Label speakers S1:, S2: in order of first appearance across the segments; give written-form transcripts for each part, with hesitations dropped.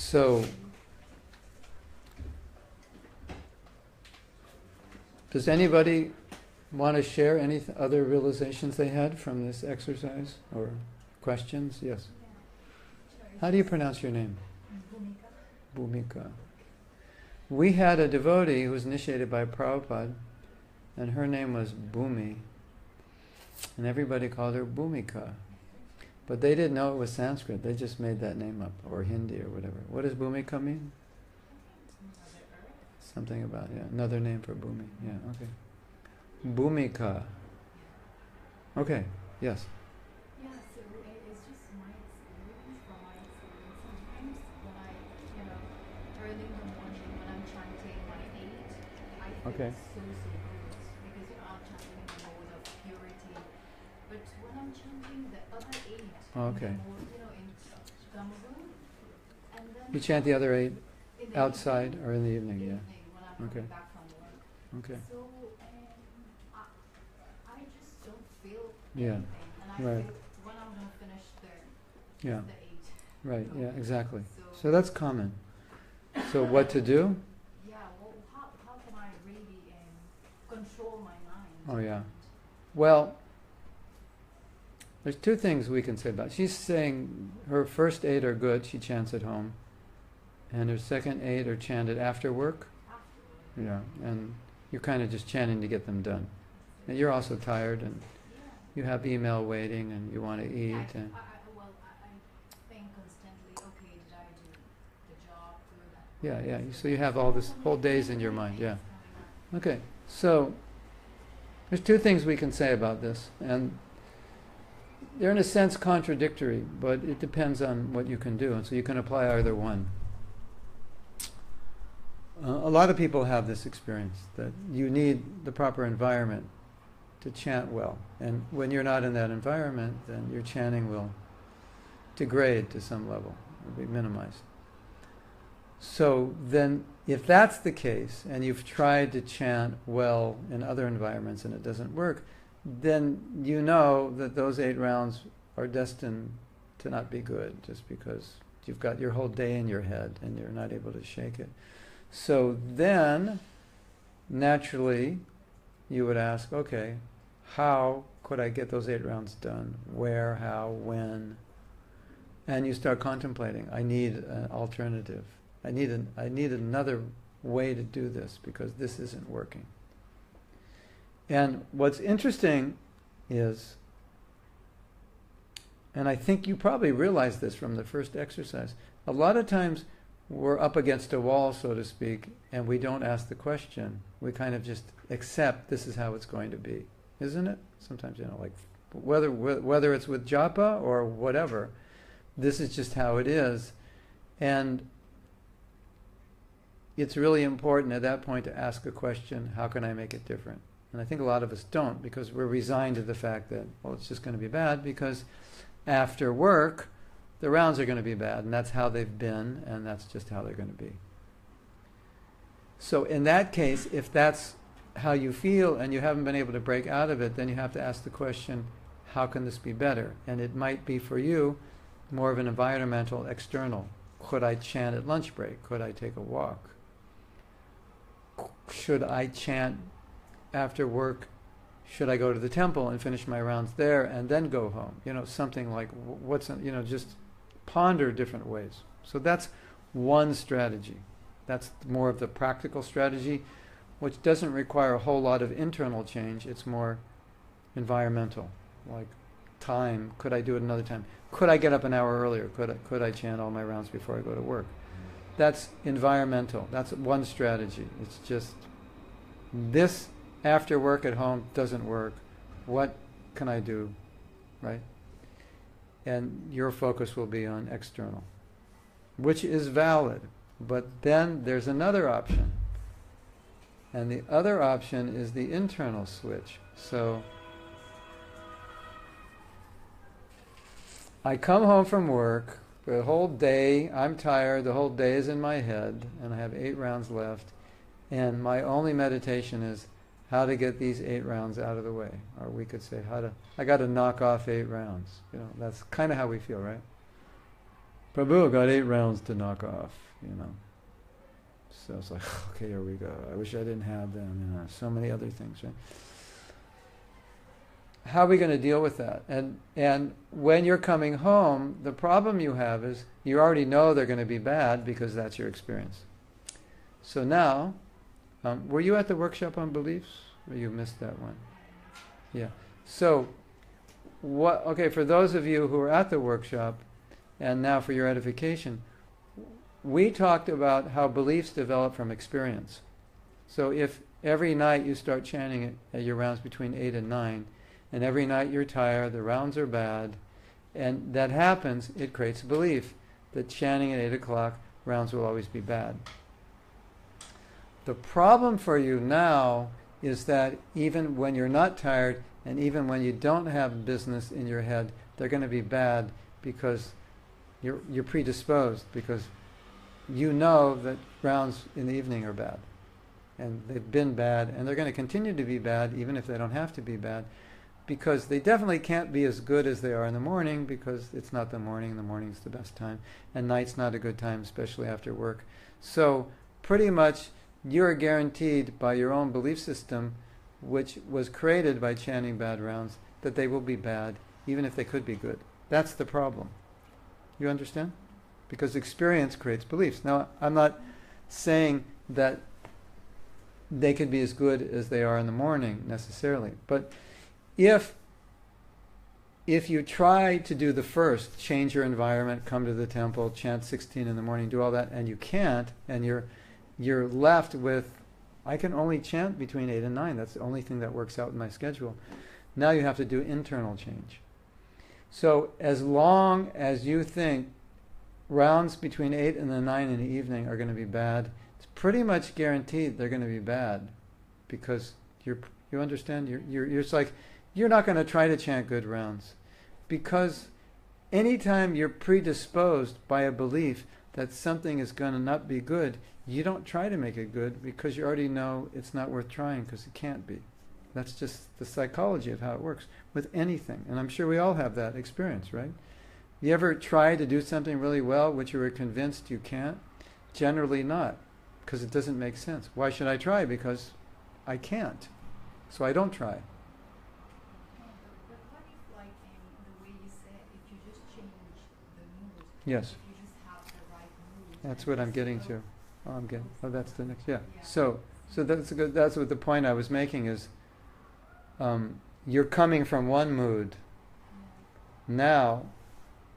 S1: So, does anybody want to share any other realizations they had from this exercise or questions? Yes. How do you pronounce your name? Bhumika. We had a devotee who was initiated by Prabhupada, and her name was Bhumi, and everybody called her Bhumika. But they didn't know it was Sanskrit. They just made that name up, or Hindi, or whatever. What does Bhumika mean? Something about, another name for Bhumi. Yeah, okay. Bhumika. Okay, yes.
S2: Yeah, so it's just my experience. From my experience, sometimes when early in the morning when I'm chanting my 8, I feel
S1: Okay.
S2: so good because I'm chanting in the mode of purity. But when I'm chanting the other 8,
S1: Okay.
S2: in the mode, in Gamagun, and then
S1: You chant the other 8
S2: in the
S1: outside
S2: evening,
S1: or in the evening,
S2: when
S1: yeah.
S2: I'm
S1: Okay.
S2: coming back from work.
S1: Okay.
S2: So I just don't feel
S1: Yeah.
S2: anything, and I
S1: Right.
S2: feel when I'm gonna finish
S1: Yeah.
S2: the 8.
S1: Right, yeah, exactly.
S2: So
S1: So that's common. So what to do?
S2: yeah, well, how can I really control my mind?
S1: Oh, yeah. Well, there's 2 things we can say about it. She's saying her first 8 are good, she chants at home, and her second 8 are chanted after work.
S2: Afterwards.
S1: Yeah, and you're kind of just chanting to get them done. And you're also tired, and
S2: Yeah.
S1: you have email waiting, and you want to eat.
S2: I
S1: And
S2: think constantly, okay, did I do the job good?
S1: yeah. So you have all this whole days in your mind. Yeah. Okay. So there's 2 things we can say about this, and they're in a sense contradictory, but it depends on what you can do, and so you can apply either one. A lot of people have this experience that you need the proper environment to chant well, and when you're not in that environment, then your chanting will degrade to some level, will be minimized. So then, if that's the case, and you've tried to chant well in other environments and it doesn't work, then you know that those 8 rounds are destined to not be good, just because you've got your whole day in your head and you're not able to shake it. So then, naturally, you would ask, okay, how could I get those 8 rounds done? Where, how, when? And you start contemplating, I need an alternative. I need another way to do this because this isn't working. And what's interesting is, and I think you probably realized this from the first exercise, a lot of times we're up against a wall, so to speak, and we don't ask the question. We kind of just accept this is how it's going to be, isn't it? Sometimes, like whether it's with Japa or whatever, this is just how it is. And it's really important at that point to ask a question, how can I make it different? And I think a lot of us don't, because we're resigned to the fact that, well, it's just going to be bad, because after work, the rounds are going to be bad, and that's how they've been, and that's just how they're going to be. So in that case, if that's how you feel and you haven't been able to break out of it, then you have to ask the question, how can this be better? And it might be for you more of an environmental, external. Could I chant at lunch break? Could I take a walk? Should I chant after work? Should I go to the temple and finish my rounds there and then go home? Something like just ponder different ways. So that's one strategy. That's more of the practical strategy, which doesn't require a whole lot of internal change. It's more environmental, like time. Could I do it another time? Could I get up an hour earlier? Could I chant all my rounds before I go to work? That's environmental. That's one strategy. It's just this after work at home doesn't work. What can I do, right? And your focus will be on external, which is valid. But then there's another option. And the other option is the internal switch. So I come home from work, the whole day, I'm tired, the whole day is in my head, and I have 8 rounds left, and my only meditation is how to get these 8 rounds out of the way. Or we could say, I got to knock off 8 rounds. That's kind of how we feel, right? Prabhu got 8 rounds to knock off, you know. So it's like, okay, here we go. I wish I didn't have them. You know, so many other things, right? How are we going to deal with that? And when you're coming home, the problem you have is you already know they're going to be bad because that's your experience. So now, were you at the workshop on beliefs? Or you missed that one? Yeah. So, okay, for those of you who are at the workshop, and now for your edification, we talked about how beliefs develop from experience. So if every night you start chanting it at your rounds between 8 and 9, and every night you're tired, the rounds are bad, and that happens, it creates a belief that chanting at 8 o'clock, rounds will always be bad. The problem for you now is that even when you're not tired, and even when you don't have business in your head, they're going to be bad because you're predisposed, because you know that rounds in the evening are bad. And they've been bad, and they're going to continue to be bad, even if they don't have to be bad, because they definitely can't be as good as they are in the morning, because it's not the morning. The morning's the best time, and night's not a good time, especially after work. So pretty much you're guaranteed by your own belief system, which was created by chanting bad rounds, that they will be bad, even if they could be good. That's the problem. You understand? Because experience creates beliefs. Now, I'm not saying that they could be as good as they are in the morning necessarily, but if you try to do the first, change your environment, come to the temple, chant 16 in the morning, do all that, and you can't, and you're left with, I can only chant between 8 and 9. That's the only thing that works out in my schedule. Now you have to do internal change. So as long as you think rounds between 8 and the 9 in the evening are going to be bad, it's pretty much guaranteed they're going to be bad, because you understand, it's like you're not going to try to chant good rounds, because anytime you're predisposed by a belief that something is going to not be good, you don't try to make it good, because you already know it's not worth trying, because it can't be. That's just the psychology of how it works with anything. And I'm sure we all have that experience, right? You ever try to do something really well which you were convinced you can't? Generally not, because it doesn't make sense. Why should I try? Because I can't. So I don't try.
S2: But what if, like in the way you said, if you just change the mood,
S1: Yes.
S2: if you just have the right mood.
S1: That's what I'm getting to. That's the next, yeah.
S2: Yeah.
S1: So that's what the point I was making is, you're coming from one mood. Now,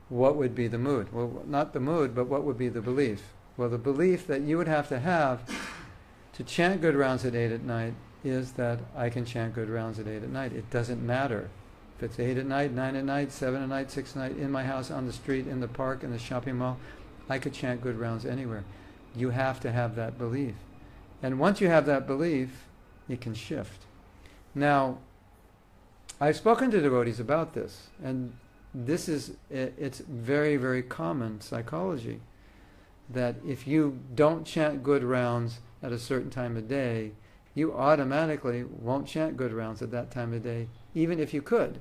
S1: what would be the mood? Well, not the mood, but what would be the belief? Well, the belief that you would have to chant good rounds at 8 at night is that I can chant good rounds at 8 at night. It doesn't matter if it's 8 at night, 9 at night, 7 at night, 6 at night, in my house, on the street, in the park, in the shopping mall. I could chant good rounds anywhere. You have to have that belief. And once you have that belief, it can shift. Now, I've spoken to devotees about this, and it's very, very common psychology, that if you don't chant good rounds at a certain time of day, you automatically won't chant good rounds at that time of day, even if you could.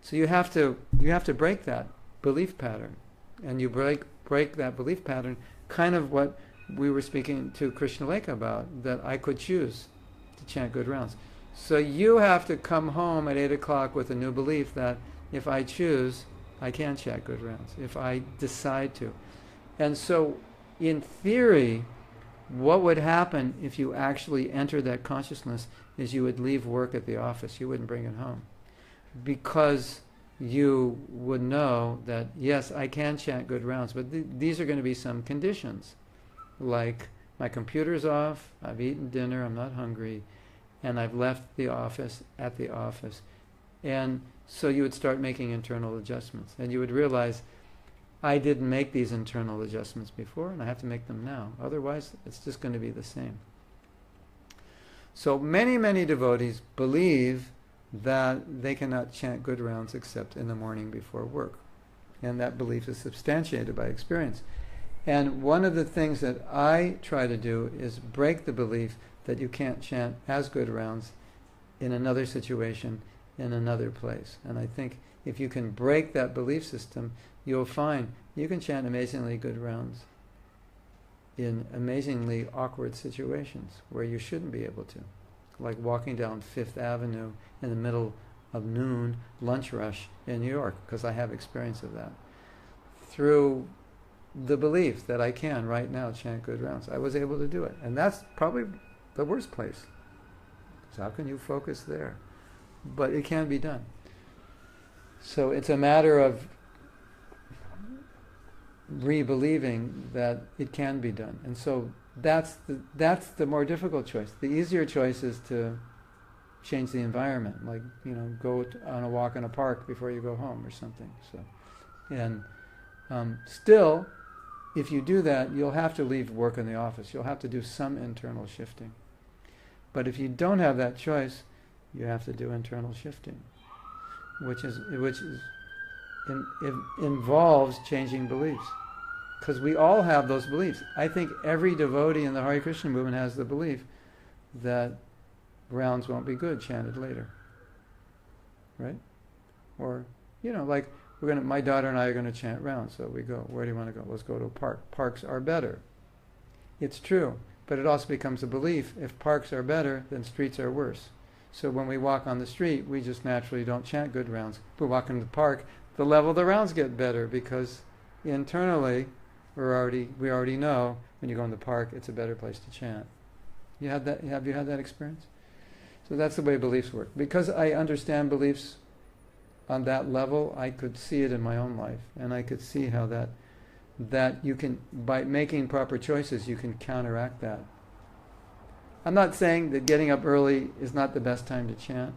S1: So you have to break that belief pattern, and you break that belief pattern, kind of what we were speaking to Krishna Lekha about, that I could choose to chant good rounds. So you have to come home at 8 o'clock with a new belief that if I choose, I can chant good rounds, if I decide to. And so, in theory, what would happen if you actually enter that consciousness is you would leave work at the office. You wouldn't bring it home. Because you would know that, yes, I can chant good rounds, but these are going to be some conditions. Like, my computer's off, I've eaten dinner, I'm not hungry, and I've left the office at the office. And so you would start making internal adjustments. And you would realize, I didn't make these internal adjustments before, and I have to make them now. Otherwise, it's just going to be the same. So many, many devotees believe that they cannot chant good rounds except in the morning before work. And that belief is substantiated by experience. And one of the things that I try to do is break the belief that you can't chant as good rounds in another situation, in another place. And I think if you can break that belief system, you'll find you can chant amazingly good rounds in amazingly awkward situations where you shouldn't be able to. Like walking down Fifth Avenue in the middle of noon, lunch rush in New York, because I have experience of that. Through the belief that I can right now chant good rounds, I was able to do it. And that's probably the worst place. So how can you focus there? But it can be done. So it's a matter of re-believing that it can be done. And so that's the more difficult choice. The easier choice is to change the environment, like, go on a walk in a park before you go home or something. So, and still, if you do that, you'll have to leave work in the office. You'll have to do some internal shifting. But if you don't have that choice, you have to do internal shifting, which involves changing beliefs. Because we all have those beliefs. I think every devotee in the Hare Krishna movement has the belief that rounds won't be good chanted later. Right? Or, like my daughter and I are going to chant rounds, so we go, where do you want to go? Let's go to a park. Parks are better. It's true, but it also becomes a belief. If parks are better, then streets are worse. So when we walk on the street, we just naturally don't chant good rounds. If we walk in the park, the level of the rounds get better because internally we already know when you go in the park it's a better place to chant. Have you had that experience? So that's the way beliefs work. Because I understand beliefs on that level, I could see it in my own life, and I could see how that you can, by making proper choices, you can counteract that. I'm not saying that getting up early is not the best time to chant.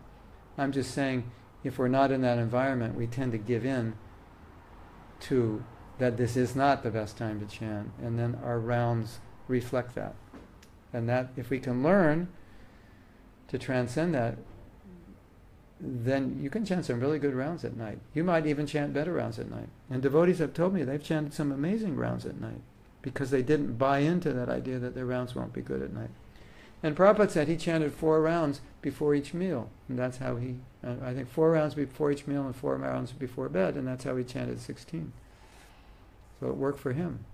S1: I'm just saying if we're not in that environment, we tend to give in to that this is not the best time to chant, and then our rounds reflect that. And that if we can learn to transcend that, then you can chant some really good rounds at night. You might even chant better rounds at night. And devotees have told me they've chanted some amazing rounds at night because they didn't buy into that idea that their rounds won't be good at night. And Prabhupada said he chanted 4 rounds before each meal. And that's how I think 4 rounds before each meal and 4 rounds before bed, and that's how he chanted 16. So it worked for him.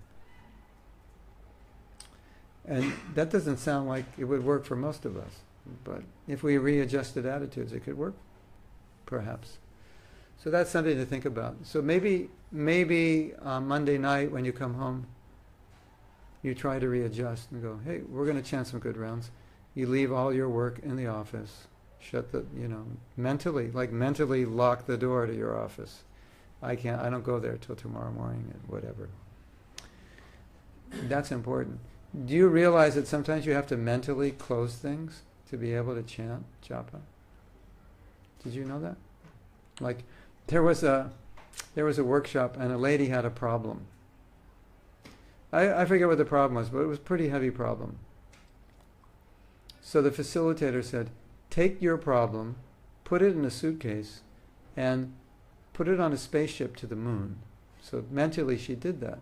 S1: And that doesn't sound like it would work for most of us. But if we readjusted attitudes, it could work, perhaps. So that's something to think about. So maybe on Monday night when you come home, you try to readjust and go, hey, we're going to chant some good rounds. You leave all your work in the office. Shut the, mentally lock the door to your office. I don't go there till tomorrow morning and whatever. That's important. Do you realize that sometimes you have to mentally close things to be able to chant japa? Did you know that? Like, there was a workshop and a lady had a problem. I forget what the problem was, but it was a pretty heavy problem. So the facilitator said, take your problem, put it in a suitcase, and put it on a spaceship to the moon. So mentally she did that.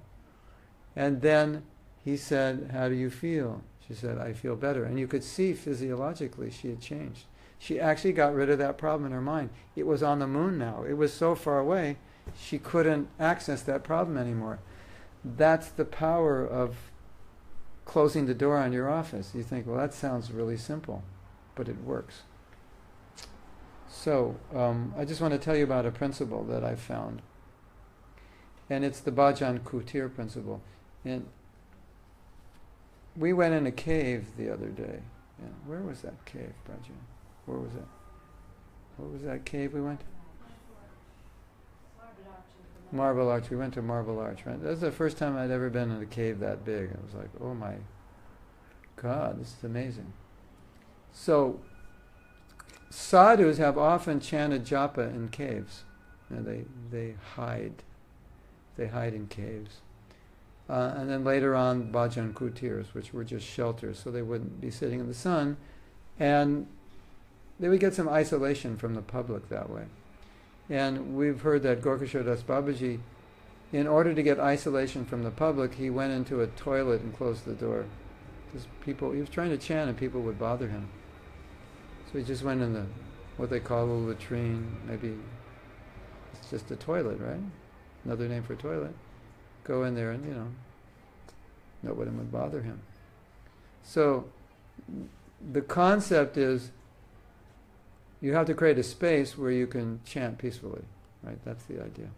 S1: And then he said, how do you feel? She said, I feel better. And you could see physiologically she had changed. She actually got rid of that problem in her mind. It was on the moon now. It was so far away, she couldn't access that problem anymore. That's the power of closing the door on your office. You think, well, that sounds really simple, but it works. So, I just want to tell you about a principle that I found. And it's the Bhajan Kutir principle. And we went in a cave the other day. Yeah, where was that cave, Bhajan? Where was that? What was that cave we went to? Marble Arch. We went to Marble Arch, right? That was the first time I'd ever been in a cave that big. I was like, oh my God, this is amazing. So, sadhus have often chanted japa in caves. They hide. They hide in caves. And then later on, bhajan kutirs, which were just shelters, so they wouldn't be sitting in the sun. And they would get some isolation from the public that way. And we've heard that Gorkishore Das Babaji, in order to get isolation from the public, he went into a toilet and closed the door. Because he was trying to chant and people would bother him. So he just went in what they call a latrine, maybe It's just a toilet, right? Another name for toilet. Go in there and, nobody would bother him. So the concept is you have to create a space where you can chant peacefully, right? That's the idea.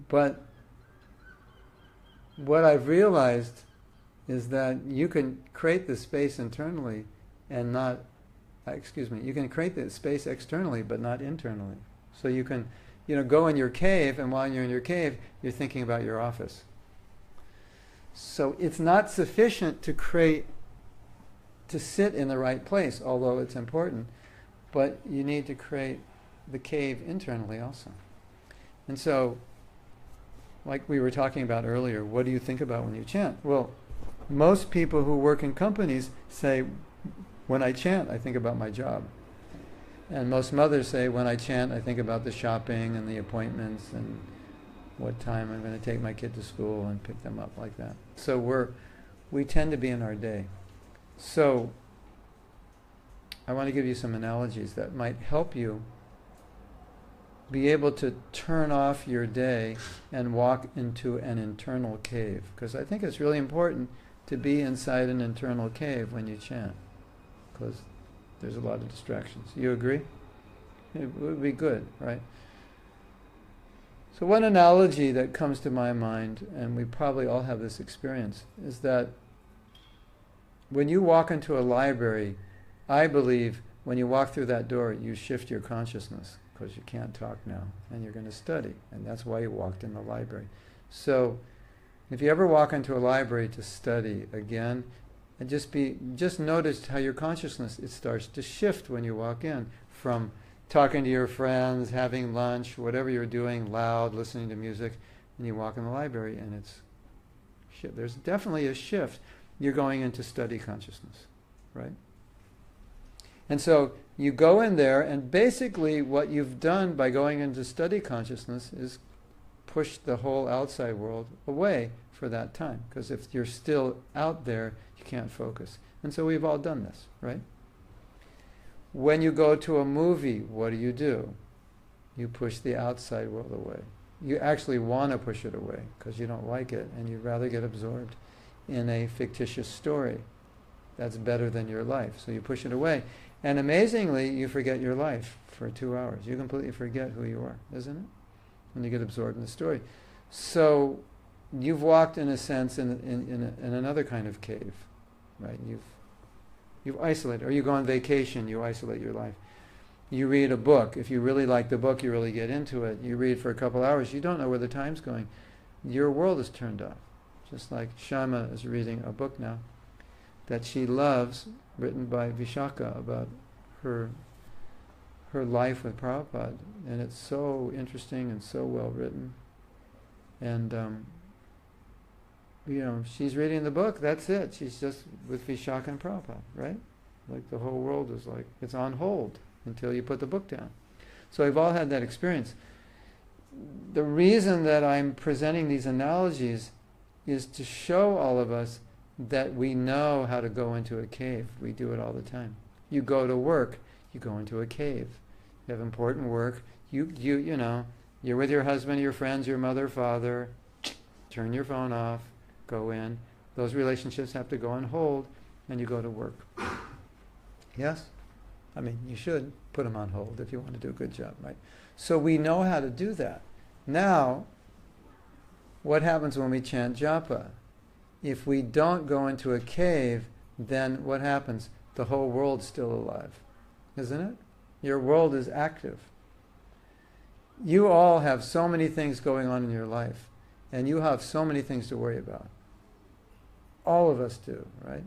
S1: But what I've realized is that you can create the space internally and not, you can create the space externally but not internally. So you can, go in your cave, and while you're in your cave, you're thinking about your office. So it's not sufficient to sit in the right place, although it's important, but you need to create the cave internally also. And so, like we were talking about earlier, what do you think about when you chant? Well, most people who work in companies say, when I chant, I think about my job. And most mothers say, when I chant, I think about the shopping and the appointments and what time I'm going to take my kid to school and pick them up, like that. So we tend to be in our day. So I want to give you some analogies that might help you be able to turn off your day and walk into an internal cave. Because I think it's really important to be inside an internal cave when you chant, because there's a lot of distractions. You agree? It would be good, right? So one analogy that comes to my mind, and we probably all have this experience, is that when you walk into a library, I believe when you walk through that door, you shift your consciousness, because you can't talk now, and you're going to study, and that's why you walked in the library. So if you ever walk into a library to study again, and just notice how your consciousness, it starts to shift when you walk in, from talking to your friends, having lunch, whatever you're doing, loud, listening to music, and you walk in the library, and there's definitely a shift. You're going into study consciousness, right? And so you go in there, and basically what you've done by going into study consciousness is push the whole outside world away for that time. Because if you're still out there, you can't focus. And so we've all done this, right? When you go to a movie, what do? You push the outside world away. You actually want to push it away because you don't like it, and you'd rather get absorbed in a fictitious story that's better than your life. So you push it away. And amazingly, you forget your life for 2 hours. You completely forget who you are, isn't it? When you get absorbed in the story. So you've walked, in a sense, in another kind of cave, right? You've isolated. Or you go on vacation, you isolate your life. You read a book. If you really like the book, you really get into it. You read for a couple hours. You don't know where the time's going. Your world is turned off. Just like Shama is reading a book now that she loves, written by Vishaka, about her life with Prabhupada. And it's so interesting and so well written. And, she's reading the book, that's it. She's just with Vishaka and Prabhupada, right? Like the whole world is like, it's on hold until you put the book down. So we've all had that experience. The reason that I'm presenting these analogies is to show all of us that we know how to go into a cave. We do it all the time. You go to work, you go into a cave. You have important work. You're with your husband, your friends, your mother, father. Turn your phone off, go in. Those relationships have to go on hold, and you go to work. Yes? I mean, you should put them on hold if you want to do a good job, right? So we know how to do that. Now, what happens when we chant japa? If we don't go into a cave, then what happens? The whole world's still alive, isn't it? Your world is active. You all have so many things going on in your life, and you have so many things to worry about. All of us do, right?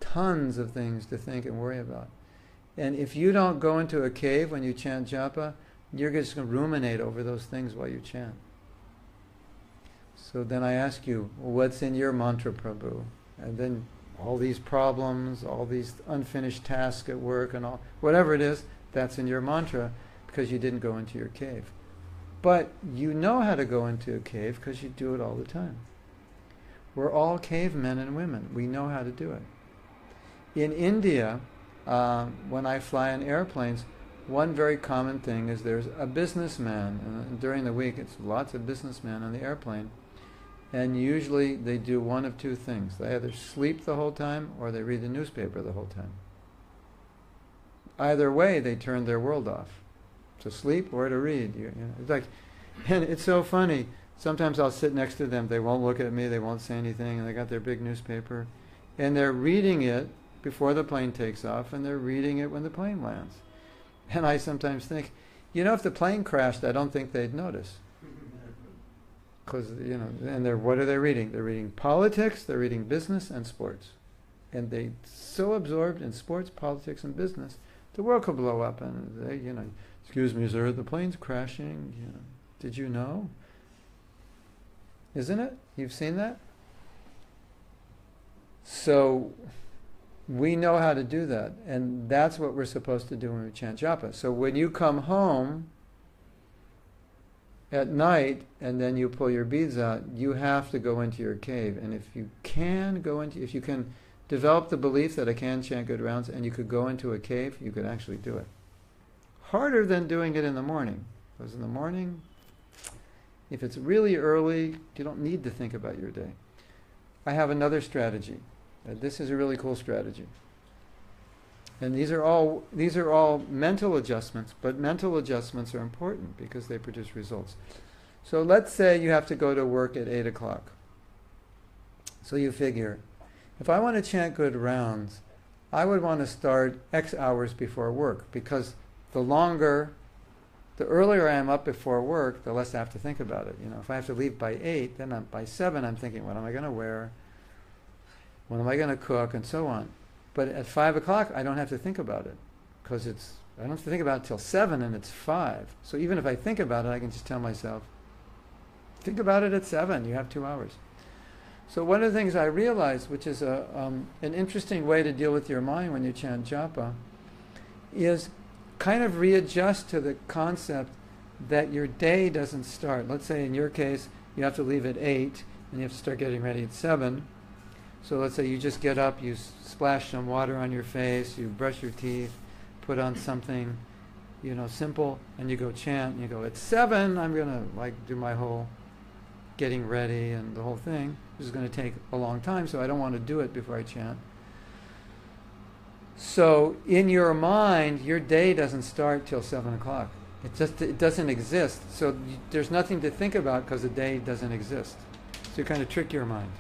S1: Tons of things to think and worry about. And if you don't go into a cave when you chant japa, you're just going to ruminate over those things while you chant. So then I ask you, what's in your mantra, Prabhu? And then all these problems, all these unfinished tasks at work and all, whatever it is, that's in your mantra because you didn't go into your cave. But you know how to go into a cave because you do it all the time. We're all cavemen and women. We know how to do it. In India, when I fly in airplanes, one very common thing is there's a businessman, and during the week it's lots of businessmen on the airplane, and usually they do one of two things. They either sleep the whole time or they read the newspaper the whole time. Either way, they turn their world off. To sleep or to read. It's like, and it's so funny. Sometimes I'll sit next to them. They won't look at me. They won't say anything. And they got their big newspaper. And they're reading it before the plane takes off. And they're reading it when the plane lands. And I sometimes think, if the plane crashed, I don't think they'd notice. Because, and what are they reading? They're reading politics, they're reading business and sports. And they're so absorbed in sports, politics, and business, the world could blow up. And they, excuse me, sir, the plane's crashing. Did you know? Isn't it? You've seen that? So we know how to do that. And that's what we're supposed to do when we chant japa. So when you come home at night and then you pull your beads out, you have to go into your cave. And if you can develop the belief that I can chant good rounds and you could go into a cave, you could actually do it. Harder than doing it in the morning. Because in the morning, if it's really early, you don't need to think about your day. I have another strategy. This is a really cool strategy. And these are all mental adjustments, but mental adjustments are important because they produce results. So let's say you have to go to work at 8 o'clock. So you figure, if I want to chant good rounds, I would want to start X hours before work, because the earlier I am up before work, the less I have to think about it. If I have to leave by 8, then by 7 I'm thinking, what am I going to wear? What am I going to cook? And so on. But at 5 o'clock, I don't have to think about it, because I don't have to think about it till 7 and it's 5. So even if I think about it, I can just tell myself, think about it at 7, you have 2 hours. So one of the things I realized, which is an interesting way to deal with your mind when you chant japa, is kind of readjust to the concept that your day doesn't start. Let's say in your case, you have to leave at 8 and you have to start getting ready at 7. So let's say you just get up, you splash some water on your face, you brush your teeth, put on something, simple, and you go chant, and you go, at 7, I'm going to do my whole getting ready and the whole thing. This is going to take a long time, so I don't want to do it before I chant. So in your mind, your day doesn't start till 7 o'clock. It doesn't exist. So there's nothing to think about because the day doesn't exist. So you kind of trick your mind.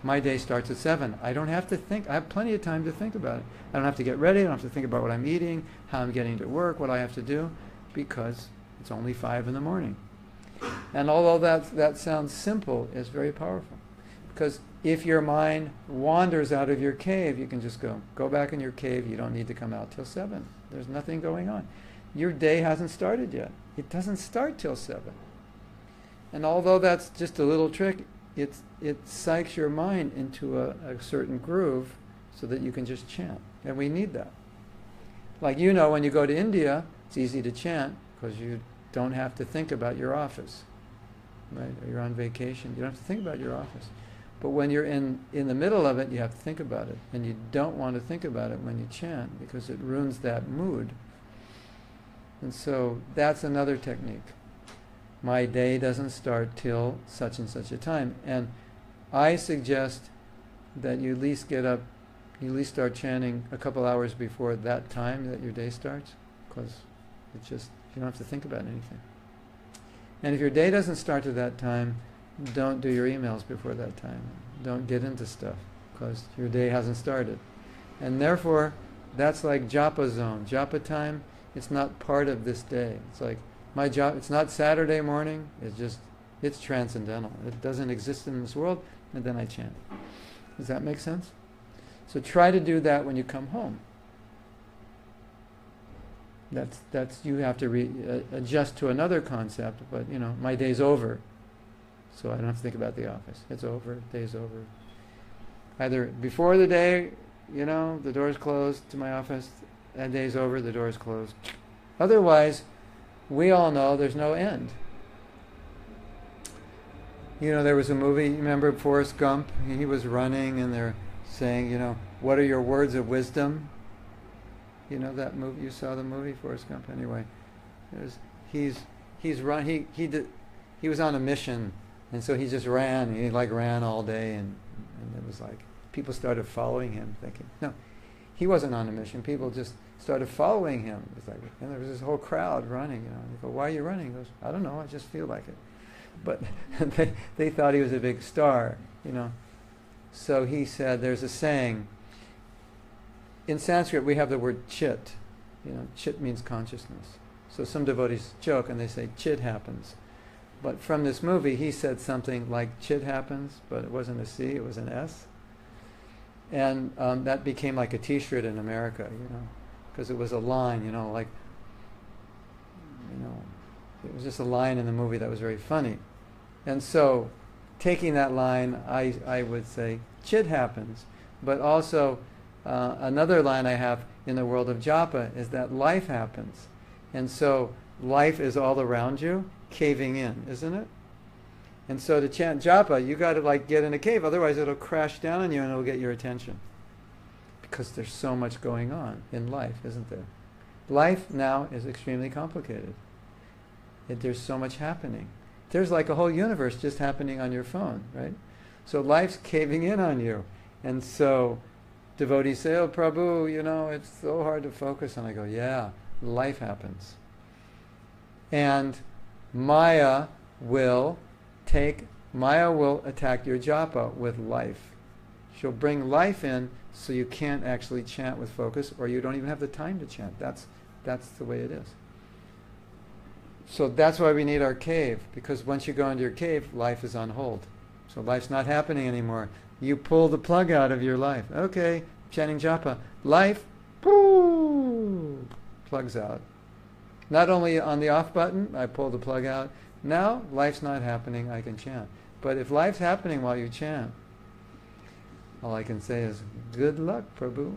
S1: My day starts at 7. I don't have to think. I have plenty of time to think about it. I don't have to get ready. I don't have to think about what I'm eating, how I'm getting to work, what I have to do, because it's only 5 in the morning. And although that sounds simple, it's very powerful. Because if your mind wanders out of your cave, you can just go back in your cave. You don't need to come out till 7. There's nothing going on. Your day hasn't started yet. It doesn't start till 7. And although that's just a little trick, it psychs your mind into a certain groove so that you can just chant. And we need that. Like, when you go to India, it's easy to chant because you don't have to think about your office, right? Or you're on vacation. You don't have to think about your office. But when you're in the middle of it, you have to think about it. And you don't want to think about it when you chant because it ruins that mood. And so that's another technique. My day doesn't start till such and such a time. And I suggest that you at least get up, you at least start chanting a couple hours before that time that your day starts, because you don't have to think about anything. And if your day doesn't start to that time, don't do your emails before that time. Don't get into stuff, because your day hasn't started. And therefore, that's like japa zone. Japa time, it's not part of this day. It's like, my job, it's not Saturday morning, it's transcendental. It doesn't exist in this world, and then I chant. Does that make sense? So try to do that when you come home. That's you have to adjust to another concept, but my day's over, so I don't have to think about the office. It's over, day's over. Either before the day, the door's closed to my office, that day's over, the door's closed. Otherwise, we all know there's no end. There was a movie, remember Forrest Gump? He was running and they're saying, what are your words of wisdom? You know that movie? You saw the movie Forrest Gump? Anyway, he's run. He was on a mission, and so he just ran. He like ran all day, and it was like people started following him, thinking no, he wasn't on a mission. People just started following him. It was like, and there was this whole crowd running. You know, and they go, "Why are you running?" He goes, "I don't know. I just feel like it." But they thought he was a big star. You know, so he said, "There's a saying." In Sanskrit, we have the word chit. You know, chit means consciousness. So some devotees joke and they say chit happens. But from this movie, he said something like chit happens, but it wasn't a C, it was an S. And that became like a T-shirt in America, you know, because it was a line, you know, like, you know, it was just a line in the movie that was very funny. And so, taking that line, I would say chit happens, but also another line I have in the world of Japa is that life happens. And so life is all around you, caving in, isn't it? And so to chant Japa, you got to like get in a cave, otherwise it'll crash down on you and it'll get your attention. Because there's so much going on in life, isn't there? Life now is extremely complicated. There's so much happening. There's like a whole universe just happening on your phone, right? So life's caving in on you. And so devotees say, "Oh, Prabhu, you know, it's so hard to focus." And I go, yeah, life happens. And Maya will attack your japa with life. She'll bring life in so you can't actually chant with focus, or you don't even have the time to chant. That's the way it is. So that's why we need our cave, because once you go into your cave, life is on hold. So life's not happening anymore. You pull the plug out of your life. Okay, chanting japa. Life, pooh, plugs out. Not only on the off button, I pull the plug out. Now, life's not happening, I can chant. But if life's happening while you chant, all I can say is, good luck, Prabhu.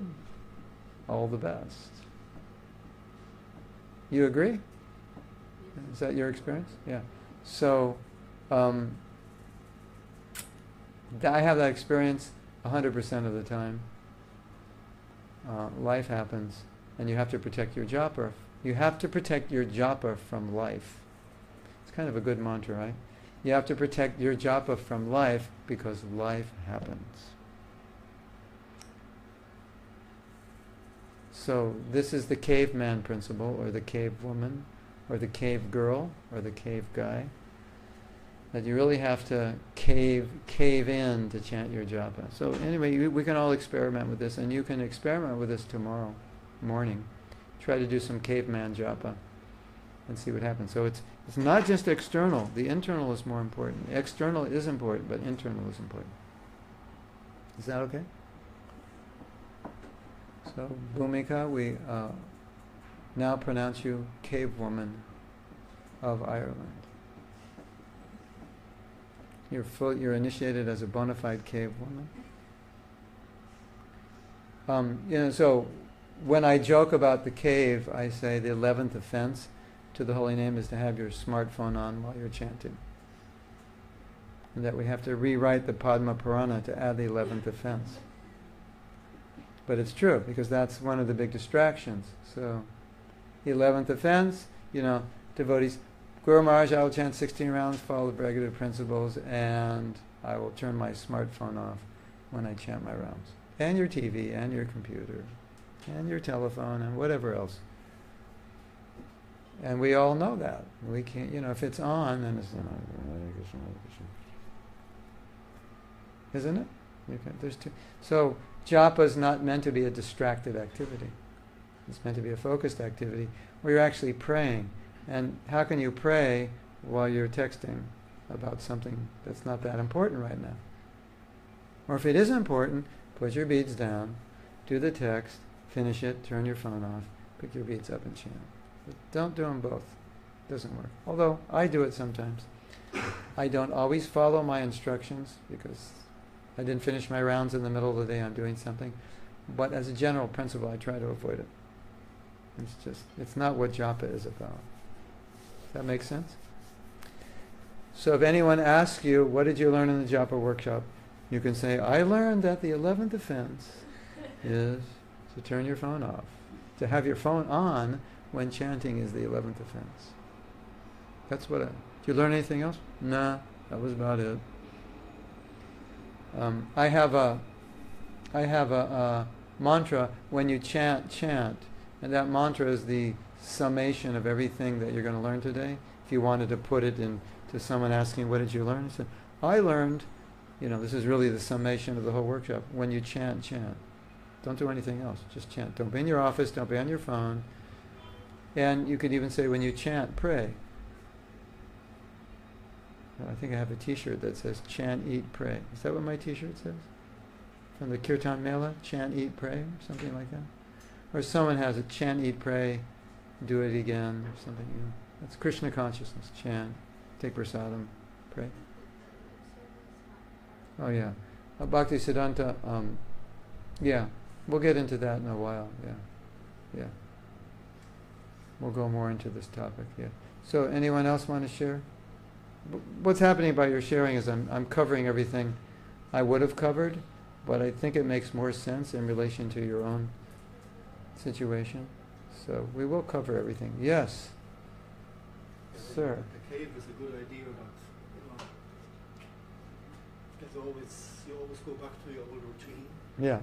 S1: All the best. You agree? Is that your experience? Yeah. So, I have that experience 100% of the time. Life happens, and you have to protect your japa. You have to protect your japa from life. It's kind of a good mantra, right? You have to protect your japa from life because life happens. So this is the caveman principle, or the cave woman, or the cave girl, or the cave guy. That you really have to cave in to chant your japa. So anyway, we can all experiment with this, and you can experiment with this tomorrow morning. Try to do some caveman japa and see what happens. So it's not just external. The internal is more important. External is important, but internal is important. Is that okay? So Bhumika, we now pronounce you cave woman of Ireland. You're initiated as a bona fide cave woman. So when I joke about the cave, I say the 11th offense to the holy name is to have your smartphone on while you're chanting. And that we have to rewrite the Padma Purana to add the 11th offense. But it's true, because that's one of the big distractions. So the 11th offense, devotees, Guru Maharaj, I will chant 16 rounds, follow the Brahmagita principles, and I will turn my smartphone off when I chant my rounds. And your TV, and your computer, and your telephone, and whatever else. And we all know that. We can't, if it's on, then it's isn't it? There's two. So japa is not meant to be a distracted activity. It's meant to be a focused activity where you're actually praying. And how can you pray while you're texting about something that's not that important right now? Or if it is important, put your beads down, do the text, finish it, turn your phone off, pick your beads up and chant. But don't do them both. It doesn't work. Although I do it sometimes. I don't always follow my instructions because I didn't finish my rounds in the middle of the day, I'm doing something. But as a general principle, I try to avoid it. It's not what japa is about. Does that make sense? So if anyone asks you, what did you learn in the japa workshop? You can say, I learned that the 11th offense is to turn your phone off. To have your phone on when chanting is the 11th offense. That's what. Did you learn anything else? Nah, that was about it. I have a mantra when you chant, and that mantra is the summation of everything that you're going to learn today. If you wanted to put it into someone asking, what did you learn? I said, I learned, this is really the summation of the whole workshop. When you chant. Don't do anything else. Just chant. Don't be in your office. Don't be on your phone. And you could even say, when you chant, pray. I think I have a T-shirt that says, chant, eat, pray. Is that what my T-shirt says? From the Kirtan Mela? Chant, eat, pray? Or something like that? Or someone has it, chant, eat, pray, do it again, or something. That's Krishna consciousness. Chant, take prasadam, pray. Oh yeah. Bhakti Siddhanta, yeah. We'll get into that in a while, yeah. We'll go more into this topic, yeah. So anyone else want to share? What's happening by your sharing is I'm covering everything I would have covered, but I think it makes more sense in relation to your own situation. So we will cover everything. Yes, sir.
S3: The cave is a good idea, but you always go back to your old routine.
S1: Yeah.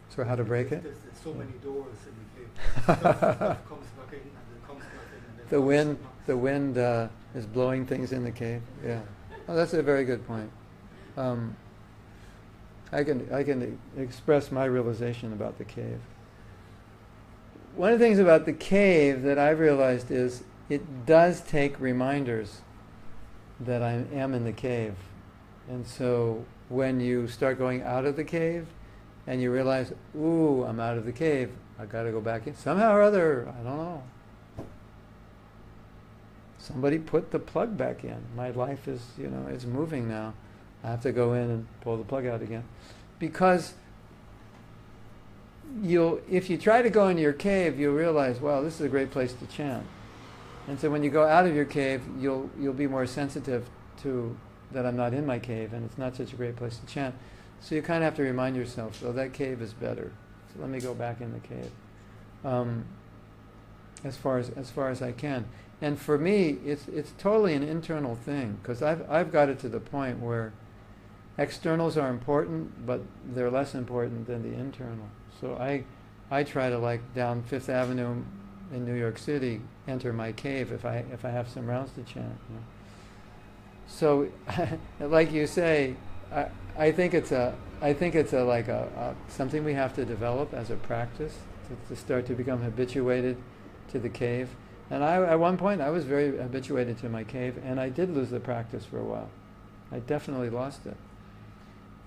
S1: So how to break it?
S3: There's so many doors in the cave. Stuff comes back in and then comes back in. And then
S1: The wind is blowing things in the cave. Yeah. Oh, that's a very good point. I can express my realization about the cave. One of the things about the cave that I've realized is it does take reminders that I am in the cave. And so when you start going out of the cave and you realize, ooh, I'm out of the cave, I've got to go back in. Somehow or other, I don't know. Somebody put the plug back in. My life is, it's moving now. I have to go in and pull the plug out again. Because if you try to go into your cave, you'll realize, wow, this is a great place to chant. And so when you go out of your cave, you'll be more sensitive to that I'm not in my cave and it's not such a great place to chant. So you kind of have to remind yourself, oh, that cave is better. So let me go back in the cave. As far as I can. And for me, it's totally an internal thing, because I've got it to the point where externals are important, but they're less important than the internal. So I try to, like, down Fifth Avenue in New York City, enter my cave if I have some rounds to chant. So, like you say, I think it's something we have to develop as a practice to start to become habituated to the cave. And at one point, I was very habituated to my cave, and I did lose the practice for a while. I definitely lost it.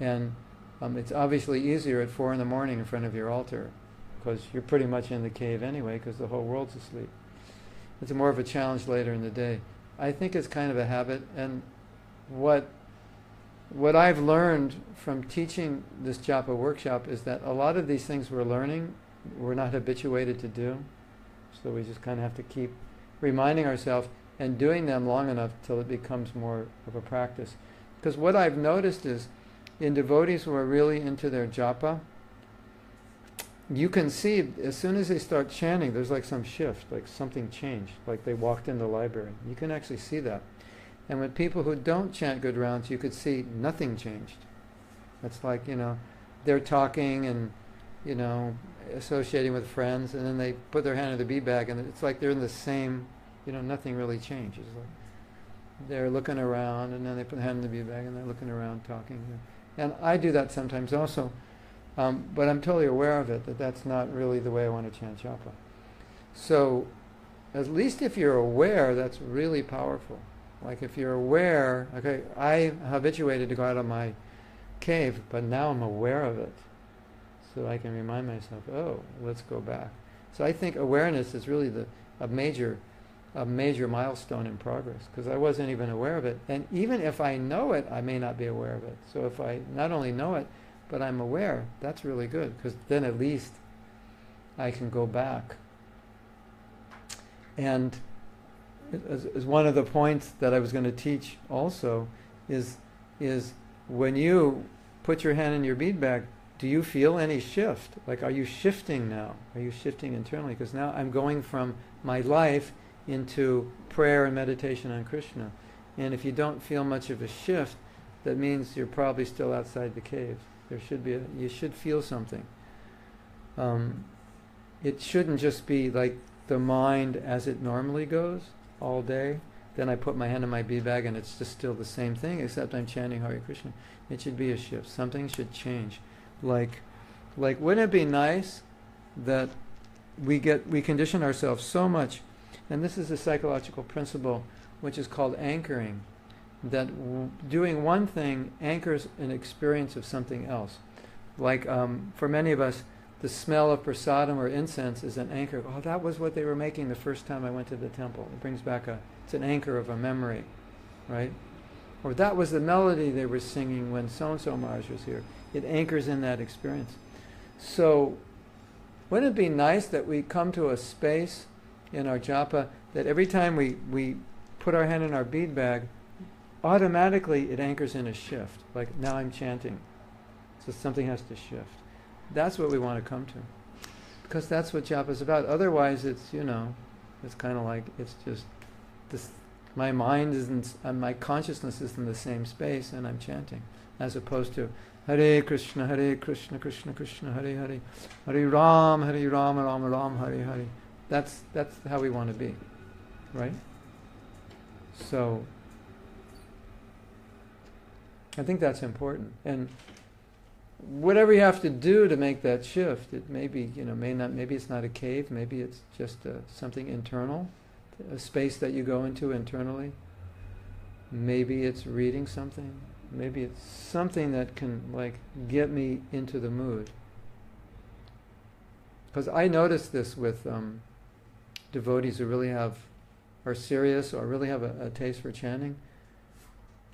S1: And it's obviously easier at 4 a.m. in front of your altar, because you're pretty much in the cave anyway, because the whole world's asleep. It's more of a challenge later in the day. I think it's kind of a habit, and what I've learned from teaching this Japa workshop is that a lot of these things we're learning, we're not habituated to do. So we just kind of have to keep reminding ourselves and doing them long enough till it becomes more of a practice. Because what I've noticed is, in devotees who are really into their japa, you can see as soon as they start chanting, there's like some shift, like something changed, like they walked in the library. You can actually see that. And with people who don't chant good rounds, you could see nothing changed. It's like, they're talking and, associating with friends, and then they put their hand in the bead bag, and it's like they're in the same, nothing really changes. Like they're looking around, and then they put their hand in the bead bag, and they're looking around talking. And I do that sometimes also, but I'm totally aware of it, that's not really the way I want to chant japa. So, at least if you're aware, that's really powerful. Like if you're aware, okay, I'm habituated to go out of my cave, but now I'm aware of it. So I can remind myself, oh, let's go back. So I think awareness is really a major milestone in progress, because I wasn't even aware of it. And even if I know it, I may not be aware of it. So if I not only know it, but I'm aware, that's really good, because then at least I can go back. And as one of the points that I was going to teach also is when you put your hand in your bead bag, do you feel any shift? Like, are you shifting now? Are you shifting internally? Because now I'm going from my life into prayer and meditation on Krishna. And if you don't feel much of a shift, that means you're probably still outside the cave. You should feel something. It shouldn't just be like the mind as it normally goes all day. Then I put my hand in my bead bag and it's just still the same thing, except I'm chanting Hare Krishna. It should be a shift. Something should change. Like, wouldn't it be nice that we condition ourselves so much, and this is a psychological principle which is called anchoring, that doing one thing anchors an experience of something else. Like for many of us, the smell of prasadam or incense is an anchor. Oh, that was what they were making the first time I went to the temple. It brings back it's an anchor of a memory, right? Or that was the melody they were singing when so-and-so Maharaj was here. It anchors in that experience. So wouldn't it be nice that we come to a space in our japa that every time we put our hand in our bead bag, automatically it anchors in a shift. Like, now I'm chanting. So something has to shift. That's what we want to come to. Because that's what japa is about. Otherwise it's, it's kind of like, it's just this, my mind isn't, my consciousness is in the same space and I'm chanting. As opposed to Hare Krishna, Krishna Krishna, Hare Hare, Hare Ram, Ram Ram, Hare Hare. That's how we want to be, right? So I think that's important. And whatever you have to do to make that shift, it may be, maybe it's not a cave, maybe it's just something internal, a space that you go into internally. Maybe it's reading something. Maybe it's something that can get me into the mood. Because I notice this with devotees who really are serious or really have a taste for chanting.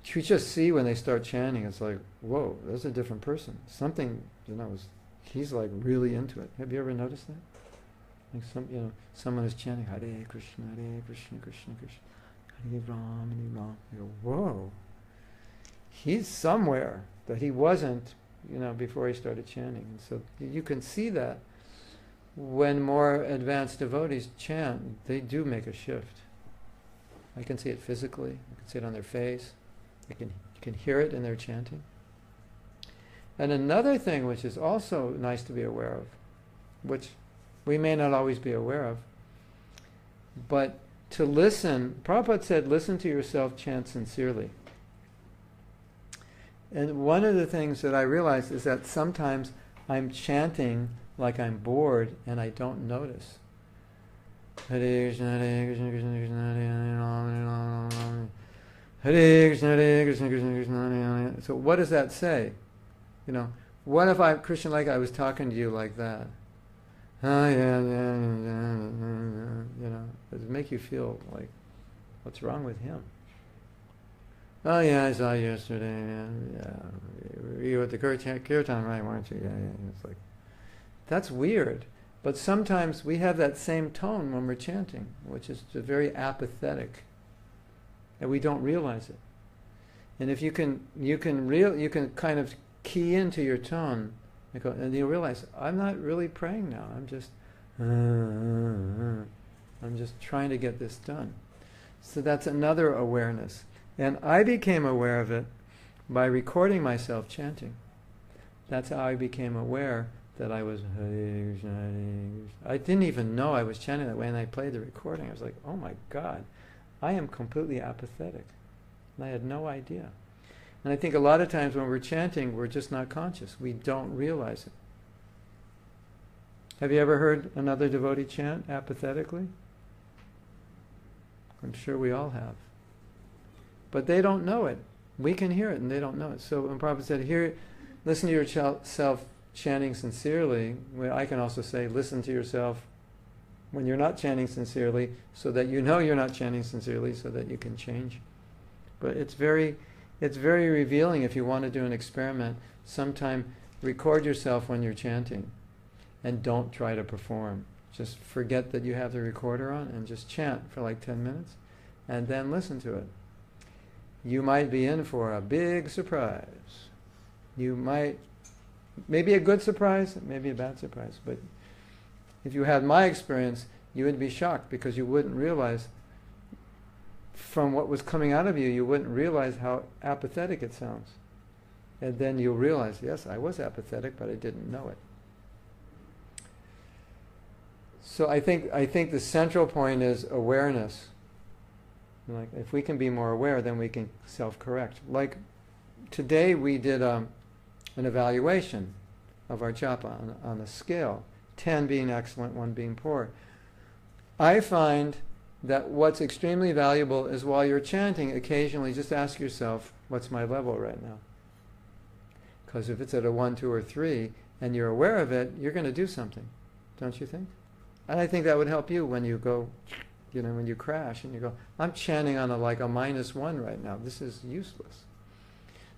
S1: You just see when they start chanting, it's like, whoa, there's a different person. Something, he's really into it. Have you ever noticed that? Like someone is chanting Hare Krishna, Krishna Krishna, Hare Ram, Hare Ram. You go, whoa. He's somewhere that he wasn't, before he started chanting. And so you can see that when more advanced devotees chant, they do make a shift. I can see it physically. I can see it on their face. You can hear it in their chanting. And another thing which is also nice to be aware of, which we may not always be aware of, but to listen, Prabhupada said, listen to yourself chant sincerely. And one of the things that I realized is that sometimes I'm chanting like I'm bored and I don't notice. Hare Krishna, Krishna Krishna, Hare Ram, Ram. Hare Krishna, Krishna Krishna, Hare. So what does that say? What if I, Krishna, like I was talking to you like that? Does it make you feel like, what's wrong with him? Oh yeah, I saw you yesterday. Yeah. You were at the kirtan, right, weren't you? Yeah. It's like, that's weird. But sometimes we have that same tone when we're chanting, which is very apathetic. And we don't realize it. And if you can kind of key into your tone, and you realize, I'm not really praying now. I'm just trying to get this done. So that's another awareness. And I became aware of it by recording myself chanting. That's how I became aware that I was Hare Krishna, Hare Krishna. I didn't even know I was chanting that way, and I played the recording. I was like, oh my God, I am completely apathetic. And I had no idea. And I think a lot of times when we're chanting, we're just not conscious. We don't realize it. Have you ever heard another devotee chant apathetically? I'm sure we all have. But they don't know it. We can hear it and they don't know it. So when Prabhupada said, listen to yourself chanting sincerely, I can also say, listen to yourself when you're not chanting sincerely, so that you know you're not chanting sincerely, so that you can change. But it's very revealing if you want to do an experiment. Sometime record yourself when you're chanting and don't try to perform. Just forget that you have the recorder on and just chant for 10 minutes and then listen to it. You might be in for a big surprise. You might maybe a good surprise, maybe a bad surprise. But if you had my experience, you would be shocked because you wouldn't realize from what was coming out of you, you wouldn't realize how apathetic it sounds. And then you'll realize, yes, I was apathetic, but I didn't know it. So I think the central point is awareness. Like if we can be more aware, then we can self-correct. Like today we did an evaluation of our japa on a scale, 10 being excellent, 1 being poor. I find that what's extremely valuable is while you're chanting, occasionally just ask yourself, what's my level right now? Because if it's at a 1, 2, or 3, and you're aware of it, you're going to do something, don't you think? And I think that would help you when you go, when you crash and you go, I'm chanting on a -1 right now. This is useless.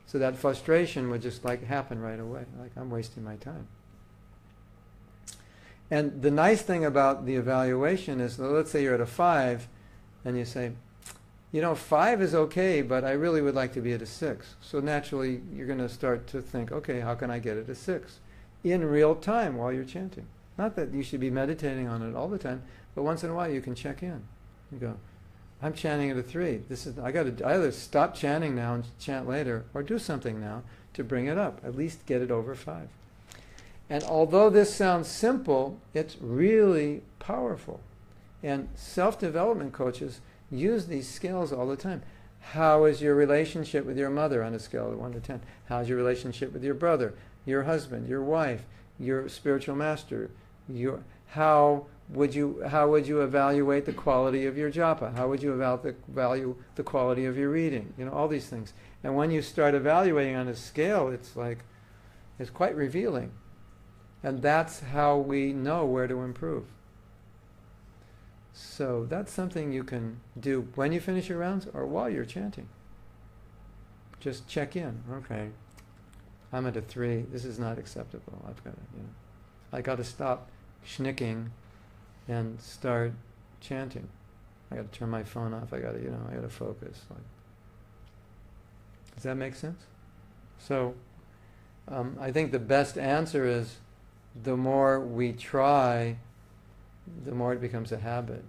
S1: So that frustration would just happen right away. Like I'm wasting my time. And the nice thing about the evaluation is, let's say you're at a 5, and you say, 5 is okay, but I really would like to be at a 6. So naturally, you're going to start to think, okay, how can I get it a 6? In real time while you're chanting. Not that you should be meditating on it all the time, but once in a while you can check in. You go, I'm chanting at a 3. I either stop chanting now and chant later, or do something now to bring it up. At least get it over 5. And although this sounds simple, it's really powerful. And self-development coaches use these scales all the time. How is your relationship with your mother on a scale of 1 to 10? How's your relationship with your brother, your husband, your wife, your spiritual master? How would you evaluate the quality of your japa? How would you value the quality of your reading? All these things. And when you start evaluating on a scale, it's quite revealing. And that's how we know where to improve. So that's something you can do when you finish your rounds or while you're chanting. Just check in. Okay, I'm at a 3. This is not acceptable. I got to stop schnicking and start chanting. I got to turn my phone off. I got to focus. Does that make sense? So I think the best answer is, the more we try, the more it becomes a habit.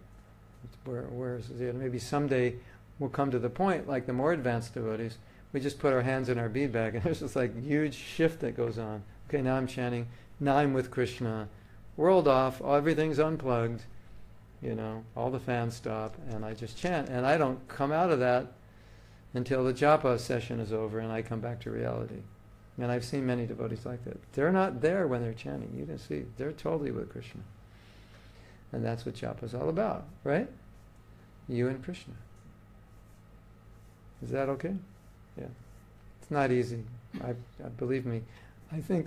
S1: Maybe someday we'll come to the point, like the more advanced devotees, we just put our hands in our bead bag, and there's this huge shift that goes on. Okay, now I'm chanting, now I'm with Krishna. World off, everything's unplugged, all the fans stop, and I just chant. And I don't come out of that until the japa session is over and I come back to reality. And I've seen many devotees like that. They're not there when they're chanting. You can see, they're totally with Krishna. And that's what japa is all about, right? You and Krishna. Is that okay? Yeah. It's not easy. Believe me, I think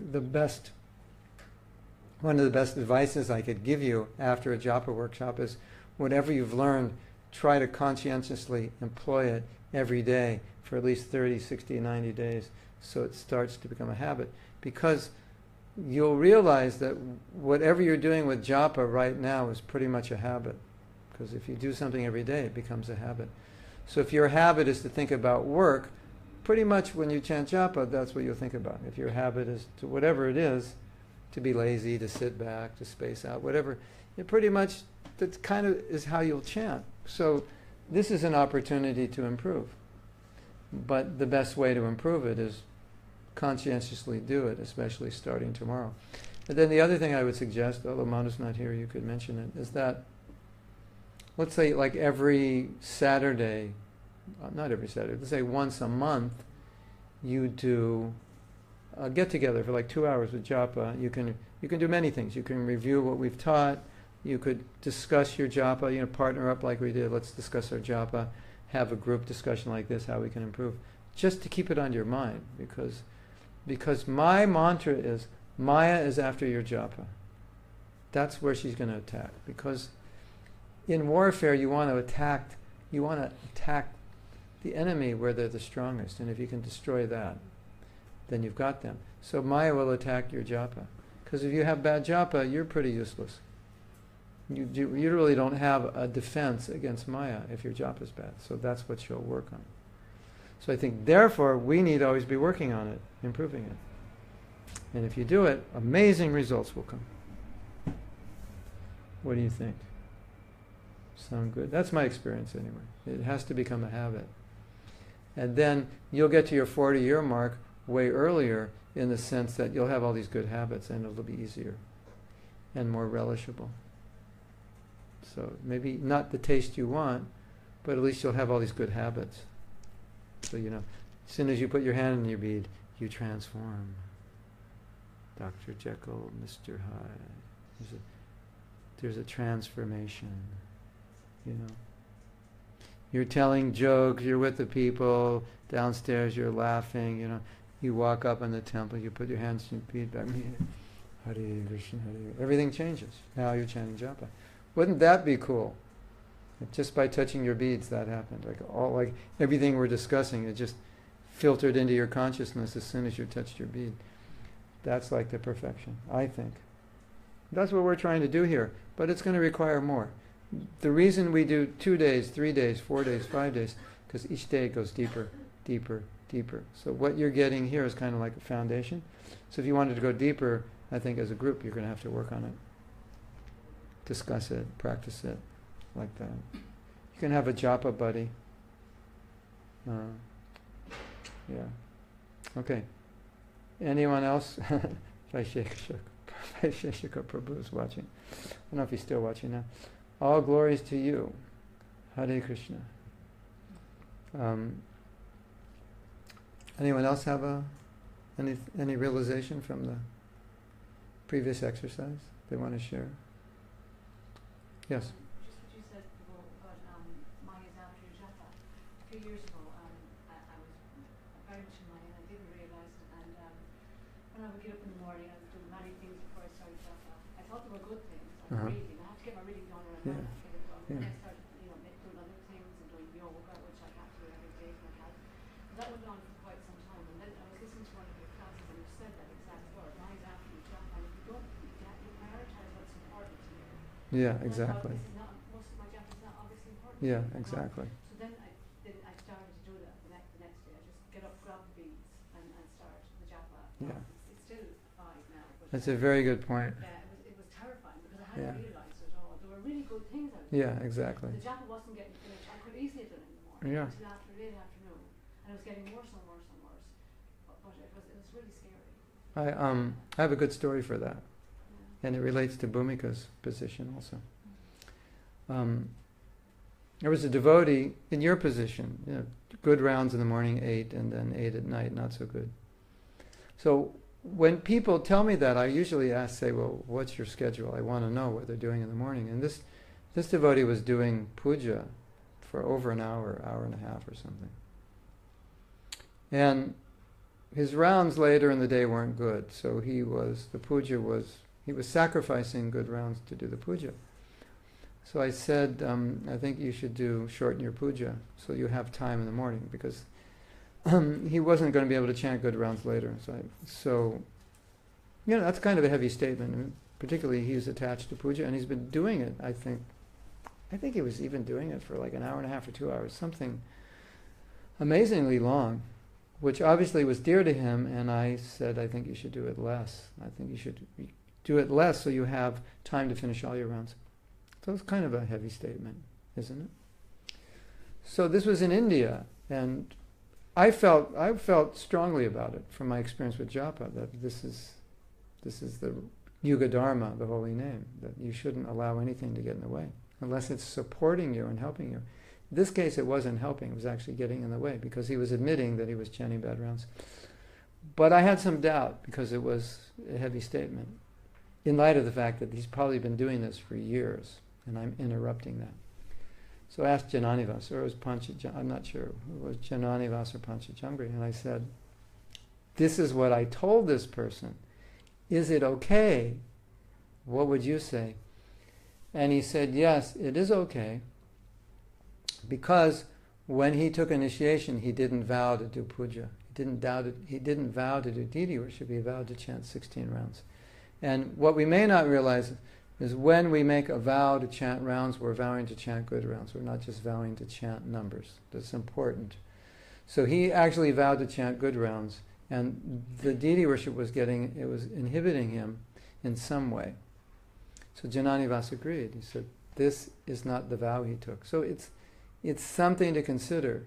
S1: one of the best advices I could give you after a japa workshop is, whatever you've learned, try to conscientiously employ it every day for at least 30, 60, 90 days. So it starts to become a habit, because you'll realize that whatever you're doing with japa right now is pretty much a habit, because if you do something every day, it becomes a habit. So if your habit is to think about work, pretty much when you chant japa, that's what you'll think about. If your habit is to, whatever it is, to be lazy, to sit back, to space out, whatever, it pretty much, that kind of is how you'll chant. So this is an opportunity to improve. But the best way to improve it is conscientiously do it, especially starting tomorrow. And then the other thing I would suggest, although Manu's not here, you could mention it, is that, let's say every Saturday, not every Saturday, let's say once a month, you do a get-together for 2 hours with japa. You can do many things. You can review what we've taught. You could discuss your japa, partner up like we did. Let's discuss our japa. Have a group discussion like this, how we can improve, just to keep it on your mind, because my mantra is, Maya is after your japa. That's where she's going to attack, because in warfare you want to attack the enemy where they're the strongest, and if you can destroy that, then you've got them. So Maya will attack your japa, because if you have bad japa, you're pretty useless. You really don't have a defense against Maya if your japa is bad. So that's what she'll work on. So I think, therefore, we need to always be working on it, improving it. And if you do it, amazing results will come. What do you think? Sound good? That's my experience anyway. It has to become a habit. And then you'll get to your 40-year mark way earlier, in the sense that you'll have all these good habits and it'll be easier and more relishable. So maybe not the taste you want, but at least you'll have all these good habits. So, as soon as you put your hand in your bead, you transform. Dr. Jekyll, Mr. Hyde. There's a transformation, You're telling jokes, you're with the people, downstairs you're laughing, You walk up in the temple, you put your hands in your bead back, Hare Krishna, Hare. Everything changes. Now you're chanting japa. Wouldn't that be cool? If just by touching your beads that happened. Like everything we're discussing, it just filtered into your consciousness as soon as you touched your bead. That's like the perfection, I think. That's what we're trying to do here. But it's going to require more. The reason we do 2 days, 3 days, 4 days, 5 days, because each day goes deeper, deeper, deeper. So what you're getting here is kind of like a foundation. So if you wanted to go deeper, I think as a group you're going to have to work on it. Discuss it, practice it, like that. You can have a japa buddy. Yeah. Okay. Anyone else? Vaisheshika Prabhu is watching. I don't know if he's still watching now. All glories to you. Hare Krishna. Anyone else have any realization from the previous exercise they want to share? Yes.
S2: Just what you said before about Maya's after Japa. A few years ago, I was very much in Maya and I didn't realise it. And when I would get up in the morning, I would do many things before I started Japa. I thought they were good things, like reading. I have to get my reading done around night. I get it done.
S1: Yeah.
S2: Then I started, doing other things and doing yoga, which I have to do every day for my health. But that went on for quite some time. And then I was listening to one of your classes and you said that exact word, Maya's after Japa. And if you don't, you prioritise what's important to you.
S1: Yeah,
S2: And
S1: exactly.
S2: I thought, most of my Japa is not obviously important.
S1: Yeah, exactly.
S2: So then I started to do that the next day. I just get up, grab the beads, and start the japa.
S1: Yeah.
S2: It's still 5 now. But
S1: That's a very good point.
S2: it was terrifying because I hadn't
S1: Yeah.
S2: realised it all. There were really good things out there.
S1: Yeah, exactly.
S2: The japa wasn't getting finished. I could easily have done it in the morning
S1: Yeah.
S2: until after late afternoon, and it was getting worse and worse and worse. But it was really scary.
S1: I have a good story for that,
S2: Yeah.
S1: and it relates to Bhumika's position also. There was a devotee in your position, good rounds in the morning, 8, and then 8 at night, not so good. So when people tell me that, I usually say, well, what's your schedule? I want to know what they're doing in the morning. And this devotee was doing puja for over an hour and a half or something. And his rounds later in the day weren't good, so he was sacrificing good rounds to do the puja. So I said, I think you should shorten your puja so you have time in the morning, because he wasn't going to be able to chant good rounds later. So that's kind of a heavy statement. I mean, particularly he's attached to puja, and he's been doing it, I think he was even doing it for like an hour and a half or 2 hours, something amazingly long, which obviously was dear to him, and I said, I think you should do it less. I think you should do it less so you have time to finish all your rounds. So it's kind of a heavy statement, isn't it? So this was in India, and I felt strongly about it from my experience with japa, that this is the Yuga Dharma, the holy name, that you shouldn't allow anything to get in the way, unless it's supporting you and helping you. In this case, it wasn't helping, it was actually getting in the way, because he was admitting that he was chanting bad rounds. But I had some doubt, because it was a heavy statement, in light of the fact that he's probably been doing this for years, and I'm interrupting that. So I asked Jananivas, or it was I'm not sure, it was Jananivas or Panchajamgri, and I said, this is what I told this person. Is it okay? What would you say? And he said, yes, it is okay, because when he took initiation, he didn't vow to do puja. He didn't vow to do deity worship, he vowed to chant 16 rounds. And what we may not realize is when we make a vow to chant rounds, we're vowing to chant good rounds. We're not just vowing to chant numbers. That's important. So he actually vowed to chant good rounds, And the deity worship was inhibiting him in some way. So Jananivas agreed. He said, this is not the vow he took. So it's something to consider.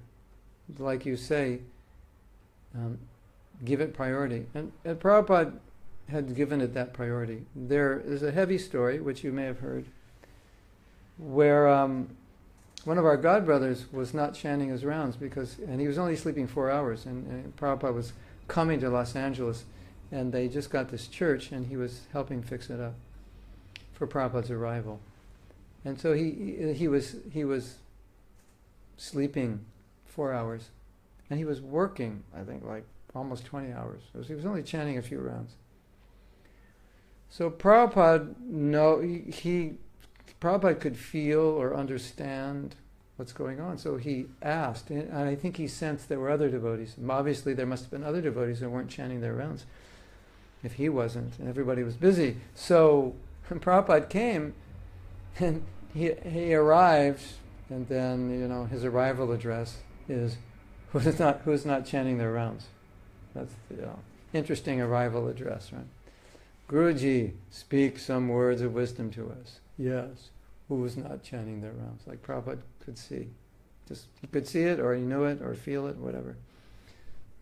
S1: Like you say, give it priority. And Prabhupada had given it that priority. There is a heavy story, which you may have heard, where one of our godbrothers was not chanting his rounds and he was only sleeping 4 hours, and Prabhupada was coming to Los Angeles, and they just got this church, and he was helping fix it up for Prabhupada's arrival. And so he was sleeping 4 hours, and he was working, I think, like almost 20 hours. He was only chanting a few rounds. So Prabhupada, Prabhupada could feel or understand what's going on. So he asked, and I think he sensed there were other devotees. Obviously there must have been other devotees that weren't chanting their rounds if he wasn't, and everybody was busy. So when Prabhupada came, and he arrived, and then, his arrival address is, who's not chanting their rounds? That's the interesting arrival address, right? Guruji, speak some words of wisdom to us. Yes. Who was not chanting their rounds? Like Prabhupada could see. Just he could see it, or he knew it, or feel it, whatever.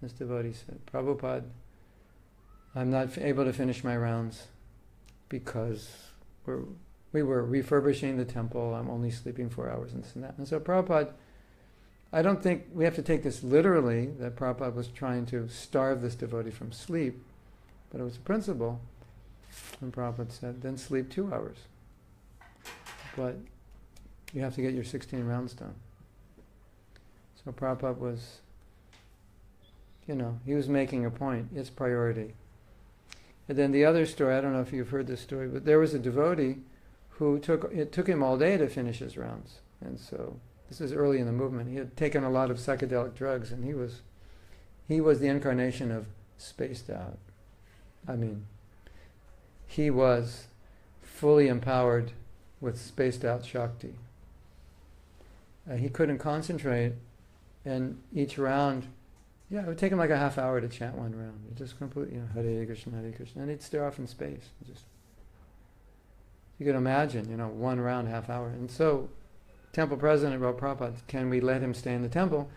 S1: This devotee said, Prabhupada, I'm not able to finish my rounds because we were refurbishing the temple. I'm only sleeping 4 hours and this and that. And so Prabhupada, I don't think we have to take this literally, that Prabhupada was trying to starve this devotee from sleep, but it was a principle. And Prabhupada said, then sleep 2 hours. But you have to get your 16 rounds done. So Prabhupada was, he was making a point. It's priority. And then the other story, I don't know if you've heard this story, but there was a devotee who it took him all day to finish his rounds. And so, this is early in the movement. He had taken a lot of psychedelic drugs, and he was the incarnation of spaced out. I mean, he was fully empowered with spaced out Shakti. He couldn't concentrate, and each round, it would take him like a half hour to chant one round. It just completely, Hare Krishna, and he'd stare off in space. You can imagine, one round, half hour. And so, temple president wrote Prabhupada, can we let him stay in the temple?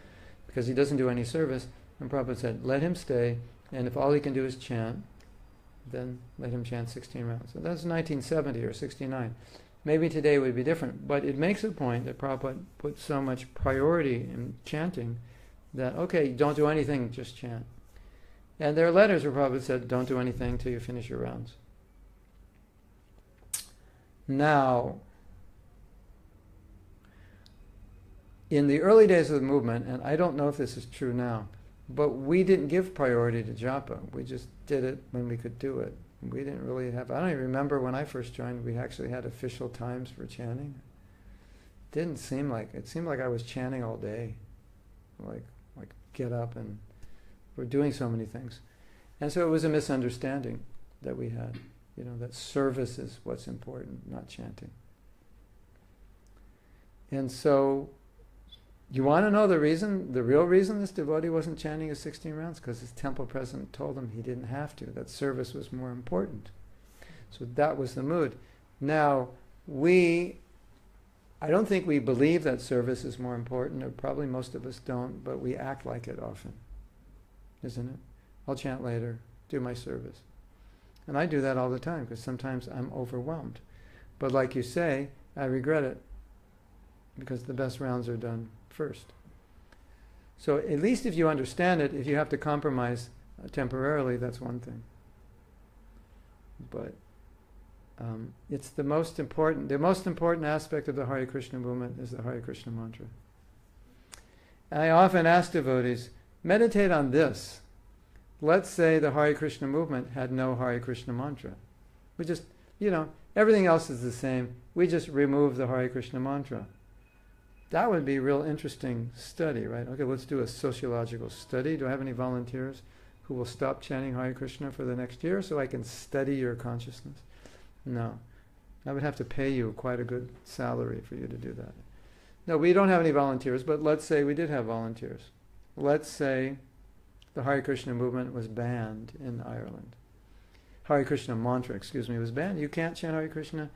S1: Because he doesn't do any service. And Prabhupada said, let him stay, and if all he can do is chant, then let him chant 16 rounds. So that's 1970 or 69. Maybe today would be different, but it makes a point that Prabhupada put so much priority in chanting that, okay, don't do anything, just chant. And there are letters where Prabhupada said, don't do anything till you finish your rounds. Now, in the early days of the movement, and I don't know if this is true now, but we didn't give priority to japa. We just did it when we could do it. We didn't really have, I don't even remember when I first joined, we actually had official times for chanting. It seemed like I was chanting all day. Like get up, and we're doing so many things. And so it was a misunderstanding that we had, that service is what's important, not chanting. And so, you want to know the real reason this devotee wasn't chanting his 16 rounds? Because his temple president told him he didn't have to, that service was more important. So that was the mood. Now, I don't think we believe that service is more important, or probably most of us don't, but we act like it often, isn't it? I'll chant later, do my service. And I do that all the time, because sometimes I'm overwhelmed. But like you say, I regret it, because the best rounds are done first. So at least if you understand it, if you have to compromise temporarily, that's one thing. But it's the most important aspect of the Hare Krishna movement is the Hare Krishna mantra. And I often ask devotees, meditate on this. Let's say the Hare Krishna movement had no Hare Krishna mantra. We just, everything else is the same. We just remove the Hare Krishna mantra. That would be a real interesting study, right? Okay, let's do a sociological study. Do I have any volunteers who will stop chanting Hare Krishna for the next year so I can study your consciousness? No. I would have to pay you quite a good salary for you to do that. No, we don't have any volunteers, but let's say we did have volunteers. Let's say The Hare Krishna movement was banned in Ireland. Hare Krishna mantra, was banned. You can't chant Hare Krishna,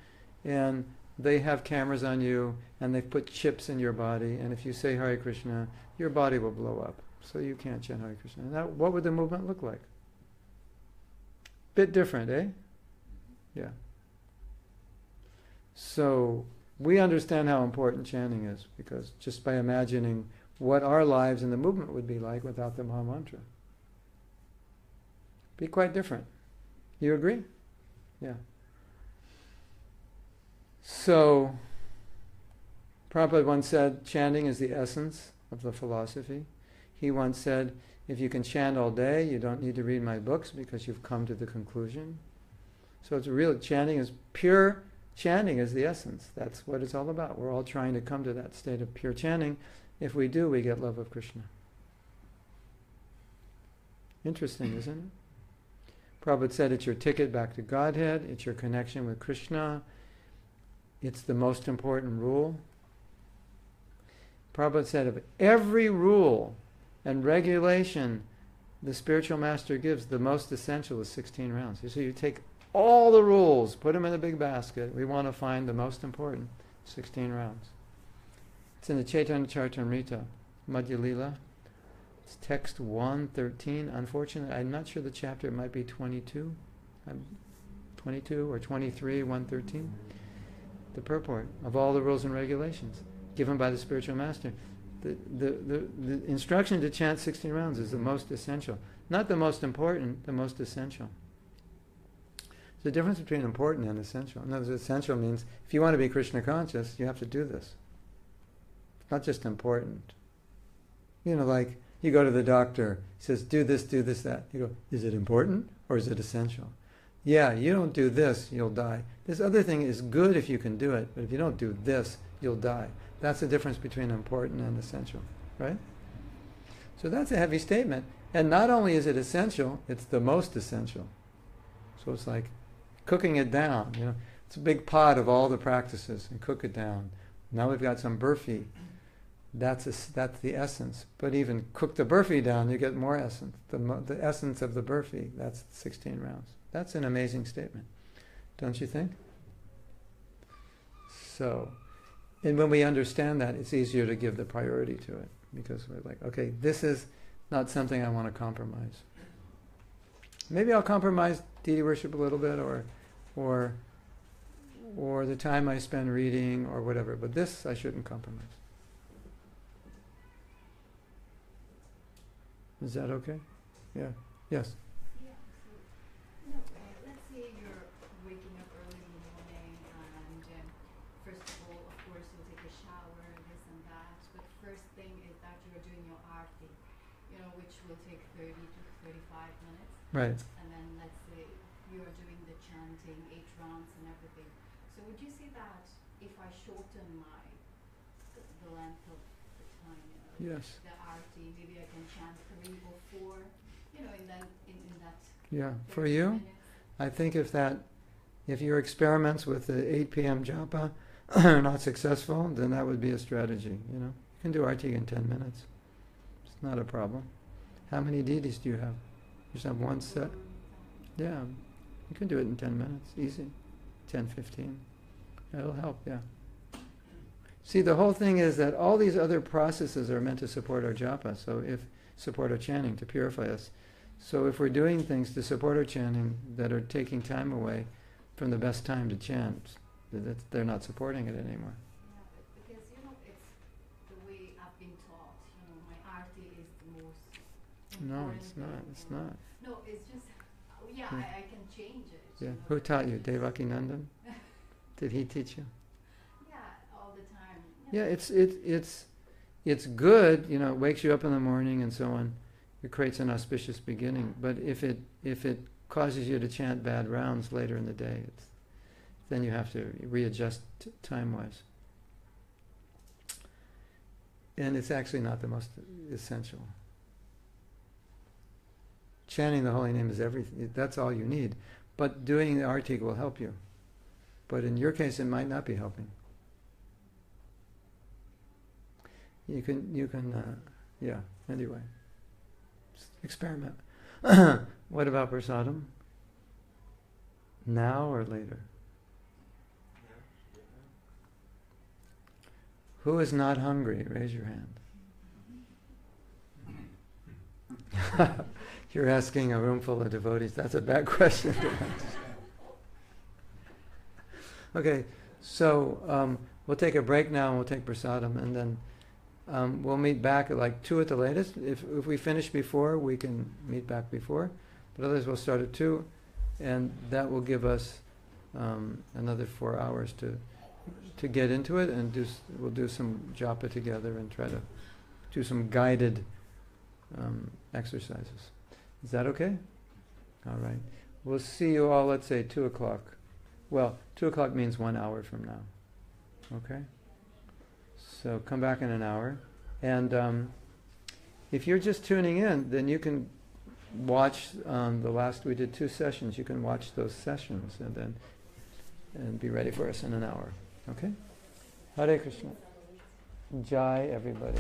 S1: and they have cameras on you, and they've put chips in your body, and if you say Hare Krishna, your body will blow up. So you can't chant Hare Krishna. And what would the movement look like? Bit different, eh? Yeah. So we understand how important chanting is, because just by imagining what our lives in the movement would be like without the Maha Mantra. Be quite different. You agree? Yeah. So, Prabhupada once said, chanting is the essence of the philosophy. He once said, if you can chant all day, you don't need to read my books because you've come to the conclusion. So it's real, pure chanting is the essence. That's what it's all about. We're all trying to come to that state of pure chanting. If we do, we get love of Krishna. Interesting, isn't it? Prabhupada said it's your ticket back to Godhead, it's your connection with Krishna, it's the most important rule. Prabhupada said of every rule and regulation the spiritual master gives, the most essential is 16 rounds. So you take all the rules, put them in a big basket. We want to find the most important, 16 rounds. It's in the Chaitanya Charitamrita, Madhya Lila. It's text 113. Unfortunately, I'm not sure the chapter. It might be 22. 22 or 23, 113. The purport of all the rules and regulations given by the spiritual master. The instruction to chant 16 rounds is the most essential. Not the most important, the most essential. There's a difference between important and essential. In other words, essential means if you want to be Krishna conscious, you have to do this. It's not just important. You know, like you go to the doctor, he says, do this, that. You go, is it important or is it essential? Yeah, you don't do this, you'll die. This other thing is good if you can do it, but if you don't do this, you'll die. That's the difference between important and essential, right? So that's a heavy statement. And not only is it essential, it's the most essential. So it's like cooking it down. You know, it's a big pot of all the practices and cook it down. Now we've got some burfi. That's the essence. But even cook the burfi down, you get more essence. The essence of the burfi, that's 16 rounds. That's an amazing statement, don't you think? So, and when we understand that, it's easier to give the priority to it, because we're like, okay, this is not something I want to compromise. Maybe I'll compromise deity worship a little bit, or the time I spend reading, or whatever, but this I shouldn't compromise. Is that okay? Yeah. Yes.
S2: Yeah. So, no, let's say you're waking up early in the morning, and first of all, of course, you'll take a shower, this and that. But first thing is that you're doing your arti, which will take 30 to 35 minutes.
S1: Right.
S2: And then let's say you're doing the chanting, 8 rounds and everything. So would you say that if I shorten the length of the time,
S1: Yes.
S2: the arti, maybe I can chant 3 or 4, in that
S1: Yeah.
S2: 30
S1: For you,
S2: minutes?
S1: I think if your experiments with the 8 p.m. Japa are not successful, then that would be a strategy. You can do arti in 10 minutes. It's not a problem. How many deities do you have? You just have one set? Yeah. You can do it in 10 minutes. Easy. 10, 15. That'll help, yeah. See, the whole thing is that all these other processes are meant to support our japa, support our chanting, to purify us. So if we're doing things to support our chanting that are taking time away from the best time to chant, they're not supporting it anymore.
S2: Yeah, because it's the way I've been taught. My arti is the most
S1: No,
S2: important
S1: it's not.
S2: thing,
S1: It's not.
S2: No, it's just, I can change it.
S1: Yeah. Who taught you? Devaki Nandan? Did he teach you?
S2: Yeah, all the time.
S1: Yeah, it's good. It wakes you up in the morning and so on. It creates an auspicious beginning. But if it causes you to chant bad rounds later in the day, then you have to readjust time-wise. And it's actually not the most essential. Chanting the holy name is everything. That's all you need. But doing the arti will help you. But in your case, it might not be helping. You can, yeah, anyway. experiment. What about prasadam? Now or later? Who is not hungry? Raise your hand. You're asking a room full of devotees. That's a bad question to ask. Okay, so we'll take a break now and we'll take prasadam, and then we'll meet back at like 2 at the latest. If we finish before, we can meet back before. But otherwise we'll start at 2, and that will give us another 4 hours to get into it, and we'll do some japa together and try to do some guided exercises. Is that okay? All right. We'll see you all, let's say 2 o'clock. Well, 2 o'clock means 1 hour from now. Okay? So come back in an hour. And if you're just tuning in, then you can watch we did 2 sessions. You can watch those sessions and be ready for us in an hour. Okay? Hare Krishna. Jai everybody.